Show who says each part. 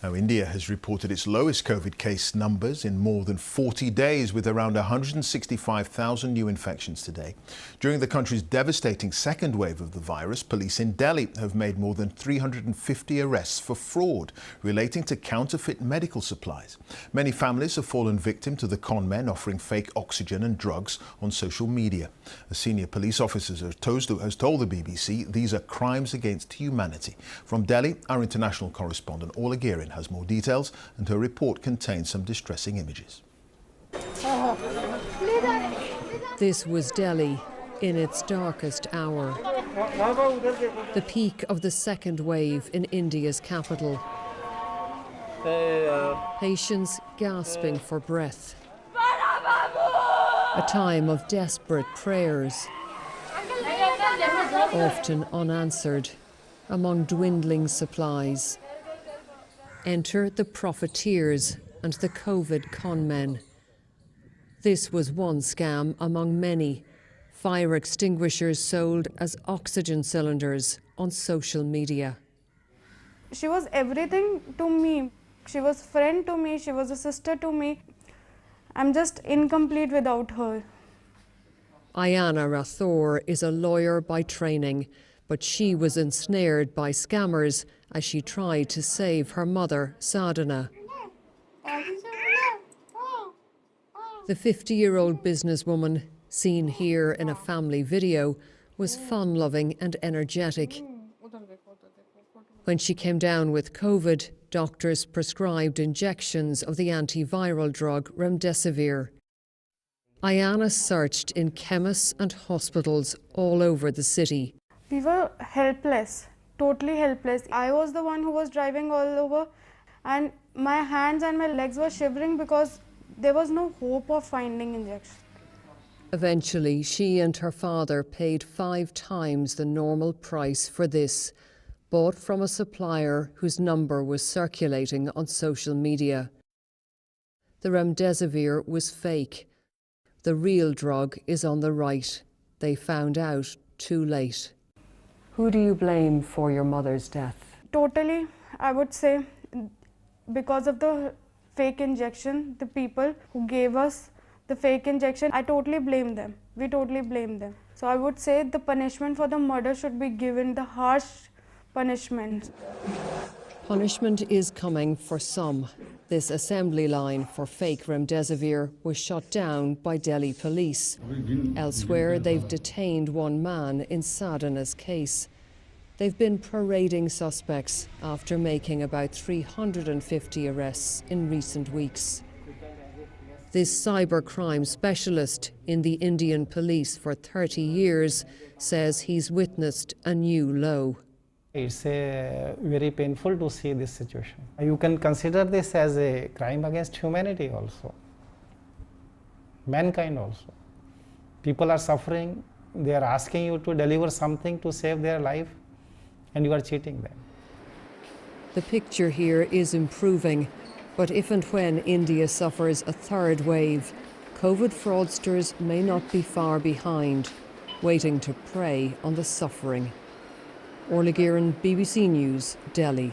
Speaker 1: Now, India has reported its lowest COVID case numbers in more than 40 days, with around 165,000 new infections today. During the country's devastating second wave of the virus, police in Delhi have made more than 350 arrests for fraud relating to counterfeit medical supplies. Many families have fallen victim to the con men offering fake oxygen and drugs on social media. A senior police officer has told the BBC these are crimes against humanity. From Delhi, our international correspondent Orla Guerin has more details, and her report contains some distressing images.
Speaker 2: This was Delhi in its darkest hour, the peak of the second wave in India's capital. Patients gasping for breath. A time of desperate prayers, often unanswered, among dwindling supplies. Enter the profiteers and the COVID con men. This was one scam among many. Fire extinguishers sold as oxygen cylinders on social media.
Speaker 3: She was everything to me. She was a friend to me, she was a sister to me. I'm just incomplete without her.
Speaker 2: Ayana Rathore is a lawyer by training, but she was ensnared by scammers as she tried to save her mother, Sadhana. The 50-year-old businesswoman, seen here in a family video, was fun-loving and energetic. When she came down with COVID, doctors prescribed injections of the antiviral drug remdesivir. Ayana searched in chemists and hospitals all over the city.
Speaker 3: We were helpless, totally helpless. I was the one who was driving all over, and my hands and my legs were shivering because there was no hope of finding injection.
Speaker 2: Eventually, she and her father paid 5 times the normal price for this, bought from a supplier whose number was circulating on social media. The remdesivir was fake. The real drug is on the right. They found out too late. Who do you blame for your mother's death?
Speaker 3: Totally, I would say, because of the fake injection, the people who gave us the fake injection, I totally blame them. We totally blame them. So I would say the punishment for the murder should be given, the harsh punishment.
Speaker 2: Punishment is coming for some. This assembly line for fake remdesivir was shut down by Delhi police. Elsewhere, they've detained one man in Sadhana's case. They've been parading suspects after making about 350 arrests in recent weeks. This cybercrime specialist in the Indian police for 30 years says he's witnessed a new low.
Speaker 4: It's very painful to see this situation. You can consider this as a crime against humanity also, mankind also. People are suffering, they are asking you to deliver something to save their life, and you are cheating them.
Speaker 2: The picture here is improving, but if and when India suffers a third wave, COVID fraudsters may not be far behind, waiting to prey on the suffering. Orla Guerin, BBC News, Delhi.